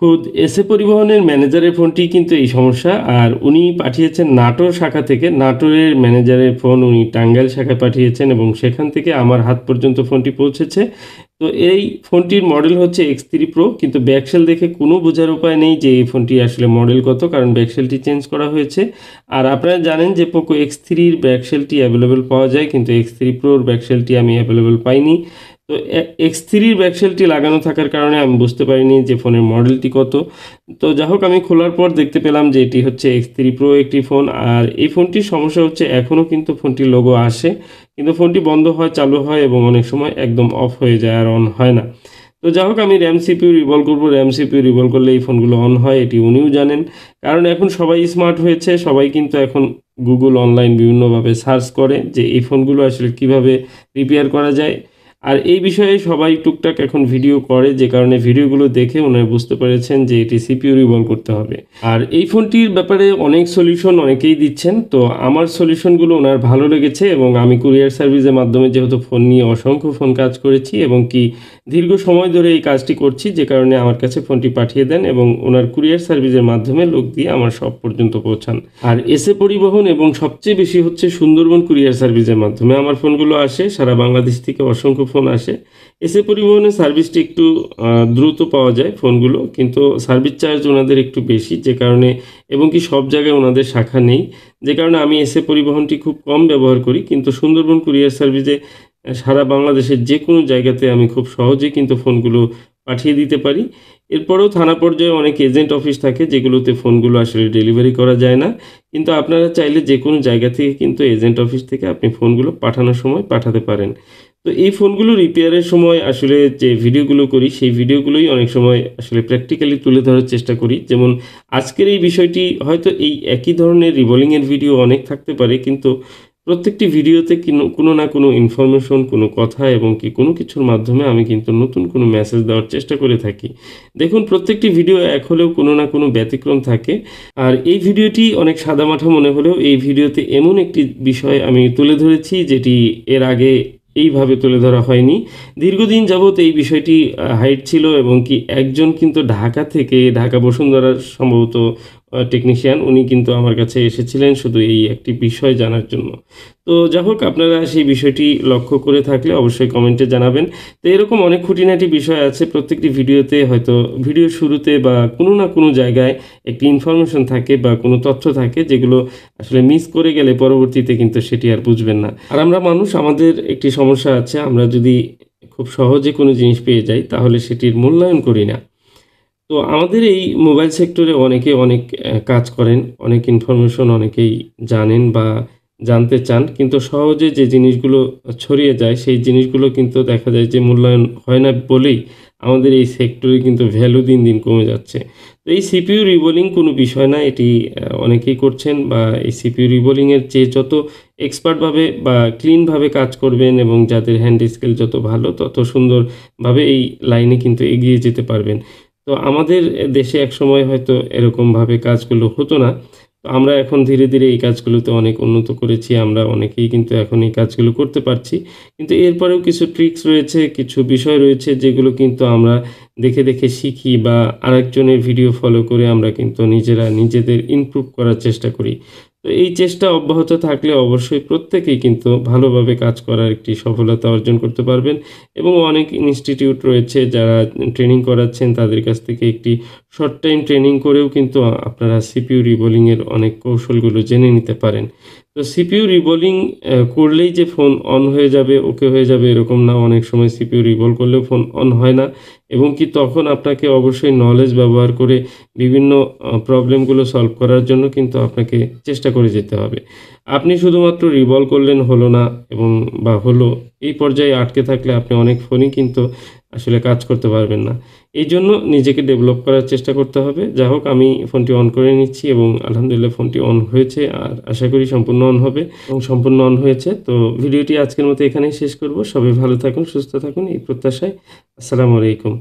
খুদ এসএ পরিবহনের ম্যানেজারের ফোনটি কিন্তু এই সমস্যা। আর উনি পাঠিয়েছেন নাটোর শাখা থেকে। নাটোরের ম্যানেজারের ফোন উনি টাঙ্গাইল শাখায় পাঠিয়েছেন এবং সেখান থেকে আমার হাত পর্যন্ত ফোনটি পৌঁছেছে। তো এই ফোনটির মডেল হচ্ছে X3 Pro, কিন্তু ব্যাকসেল দেখে কোনো বোঝার উপায় নেই যে এই ফোনটি আসলে মডেল কত, কারণ ব্যাকসেলটি চেঞ্জ করা হয়েছে। আর আপনারা জানেন যে পোকো X3 এর ব্যাকসেলটি অ্যাভেলেবেল পাওয়া যায়, কিন্তু X3 Proর ব্যাকসেলটি আমি অ্যাভেলেবেল পাইনি। তো X3 ব্যাকসেলটি লাগানো থাকার কারণে আমি বুঝতে পারিনি যে ফোনের মডেলটি কত। তো যাই হোক, আমি খোলার পর দেখতে পেলাম যে এটি হচ্ছে X3 Pro একটি ফোন। আর এই ফোনটির সমস্যা হচ্ছে এখনও কিন্তু ফোনটির লোগো আসে, কিন্তু ফোনটি বন্ধ হয়, চালু হয় এবং অনেক সময় একদম অফ হয়ে যায় আর অন হয় না। তো যাই হোক, আমি র্যাম সিপিইউ রিভলভ করব। র্যাম সিপিইউ রিভলভ করলে এই ফোনগুলো অন হয়, এটি উনিও জানেন। কারণ এখন সবাই স্মার্ট হয়েছে, সবাই কিন্তু এখন গুগল অনলাইন বিভিন্নভাবে সার্চ করে যে এই ফোনগুলো আসলে কিভাবে রিপেয়ার করা যায়। আর এই বিষয়ে সবাই টুকটাক এখন ভিডিও করে, যে কারণে ভিডিওগুলো দেখে ওনারা বুঝতে পেরেছেন যে এটি সিপিইউ রিভলভ করতে হবে। আর এই ফোনটির ব্যাপারে অনেক সলিউশন অনেকেই দিচ্ছেন, তো আমার সলিউশনগুলো ওনার ভালো লেগেছে এবং আমি কুরিয়ার সার্ভিসের মাধ্যমে যেহেতু ফোন নিয়ে অসংখ্য ফোন কাজ করেছি এবং কি দীর্ঘ সময় ধরে এই কাজটি করছি, যে কারণে আমার কাছে ফোনটি পাঠিয়ে দেন এবং ওনার কুরিয়ার সার্ভিসের মাধ্যমে লোক দিয়ে আমার সব পর্যন্ত পৌঁছান। আর এসএ পরিবহন এবং সবচেয়ে বেশি হচ্ছে সুন্দরবন কুরিয়ার সার্ভিসের মাধ্যমে আমার ফোনগুলো আসে। সারা বাংলাদেশ থেকে অসংখ্য ফোন আসে। এসএ পরিবহনের সার্ভিসটি একটু দ্রুত পাওয়া যায় ফোনগুলো, কিন্তু সার্ভিস চার্জ ওনাদের একটু বেশি, যে কারণে এবং কি সব জায়গায় ওনাদের শাখা নেই, যে কারণে আমি এসএ পরিবহনটি খুব কম ব্যবহার করি। কিন্তু সুন্দরবন কুরিয়ার সার্ভিসে সারা বাংলাদেশের যে কোনো জায়গাতে আমি খুব সহজেই কিন্তু ফোনগুলো পাঠিয়ে দিতে পারি। এরপরেও থানা পর্যায়ে অনেক এজেন্ট অফিস থাকে যেগুলোতে ফোনগুলো আসলে ডেলিভারি করা যায় না, কিন্তু আপনারা চাইলে যে কোনো জায়গা থেকে কিন্তু এজেন্ট অফিস থেকে আপনি ফোনগুলো পাঠানোর সময় পাঠাতে পারেন। তো এই ফোনগুলো রিপেয়ারের সময় আসলে যে ভিডিওগুলো করি, সেই ভিডিওগুলোই অনেক সময় আসলে প্র্যাকটিক্যালি তুলে ধরার চেষ্টা করি। যেমন আজকের এই বিষয়টি, হয়তো এই একই ধরনের রিভলিংয়ের ভিডিও অনেক থাকতে পারে, কিন্তু প্রত্যেকটি ভিডিওতে কোনো না কোনো ইনফরমেশন, কোনো কথা এবং কি কোনো কিছুর মাধ্যমে আমি কিন্তু নতুন কোনো মেসেজ দেওয়ার চেষ্টা করে থাকি। দেখুন, প্রত্যেকটি ভিডিও এক হলেও কোনো না কোনো ব্যতিক্রম থাকে। আর এই ভিডিওটি অনেক সাদামাঠা মনে হলেও এই ভিডিওতে এমন একটি বিষয় আমি তুলে ধরেছি যেটি এর আগে এইভাবে তুলে ধরা হয়নি। দীর্ঘদিন যাবৎ এই বিষয়টি হাইড ছিল এবং কি একজন কিন্তু ঢাকা থেকে, ঢাকা বসুন্ধরার সম্ভবত টেকনিশিয়ান, উনি কিন্তু আমার কাছে এসেছিলেন শুধু এই একটি বিষয় জানার জন্য। তো যাই হোক, আপনারা সেই বিষয়টি লক্ষ্য করে থাকলে অবশ্যই কমেন্টে জানাবেন। তো এরকম অনেক খুঁটিনাটি বিষয় আছে প্রত্যেকটি ভিডিওতে, হয়তো ভিডিওর শুরুতে বা কোনো না কোনো জায়গায় একটি ইনফরমেশন থাকে বা কোনো তথ্য থাকে যেগুলো আসলে মিস করে গেলে পরবর্তীতে কিন্তু সেটি আর বুঝবেন না। আর আমরা মানুষ, আমাদের একটি সমস্যা আছে, আমরা যদি খুব সহজে কোনো জিনিস পেয়ে যাই তাহলে সেটির মূল্যায়ন করি না। তো আমাদের এই মোবাইল সেক্টরে অনেকে অনেক কাজ করেন, অনেক ইনফরমেশন অনেকেই জানেন বা জানতে চান, কিন্তু সহজে যে জিনিসগুলো ছড়িয়ে যায় সেই জিনিসগুলো কিন্তু দেখা যায় যে মূল্যায়ন হয় না বলেই আমাদের এই সেক্টরে কিন্তু ভ্যালু দিন দিন কমে যাচ্ছে। তো এই সিপিইউ রিবোলিং কোনো বিষয় না, এটি অনেকেই করছেন, বা এই সিপিইউ রিবোলিংয়ের চেয়ে যত এক্সপার্টভাবে বা ক্লিনভাবে কাজ করবেন এবং যাদের হ্যান্ড স্কিল যত ভালো তত সুন্দরভাবে এই লাইনে কিন্তু এগিয়ে যেতে পারবেন। তো আমাদের দেশে একসময় হয়তো এরকমভাবে কাজগুলো হতো না। তো আমরা এখন ধীরে ধীরে এই কাজগুলোতে অনেক উন্নত করেছি। আমরা অনেকেই কিন্তু এখন এই কাজগুলো করতে পারছি। কিন্তু এরপরেও কিছু ট্রিক্স রয়েছে, কিছু বিষয় রয়েছে যেগুলো কিন্তু আমরা দেখে দেখে শিখি বা আরেকজনের ভিডিও ফলো করে আমরা কিন্তু নিজেরা নিজেদের ইমপ্রুভ করার চেষ্টা করি। তো এই চেষ্টা অব্যাহত থাকলে অবশ্যই প্রত্যেকেই কিন্তু ভালোভাবে কাজ করার একটি সফলতা অর্জন করতে পারবেন। এবং অনেক ইনস্টিটিউট রয়েছে যারা ট্রেনিং করাচ্ছেন, তাদের কাছ থেকে একটি শর্ট টাইম ট্রেনিং করেও কিন্তু আপনারা সিপিইউ রিবোলিংয়ের অনেক কৌশলগুলো জেনে নিতে পারেন। তো সিপিইউ রিবোলিং করলেই যে ফোন অন হয়ে যাবে, ওকে হয়ে যাবে এরকম না। অনেক সময় সিপিইউ রিভলভ করলেও ফোন অন হয় না, এবং কি তখন আপনাকে অবশ্যই নলেজ ব্যবহার করে বিভিন্ন প্রবলেমগুলো সলভ করার জন্য কিন্তু আপনাকে চেষ্টা করে যেতে হবে। আপনি শুধুমাত্র রিভলভ করলেন হলো না এবং বা হলো, এই পর্যায়ে আটকে থাকলে আপনি অনেক ফোনই কিন্তু আসলে কাজ করতে পারবেন না। এইজন্য নিজেকে ডেভেলপ করার চেষ্টা করতে হবে। যাই হোক, আমি ফোনটি অন করে নিচ্ছি এবং আলহামদুলিল্লাহ ফোনটি অন হয়েছে, আর আশা করি সম্পূর্ণ অন হবে এবং সম্পূর্ণ অন হয়েছে। তো ভিডিওটি আজকের মতো এখানেই শেষ করব। সবাই ভালো থাকুন, সুস্থ থাকুন এই প্রত্যাশায়। আসসালামু আলাইকুম।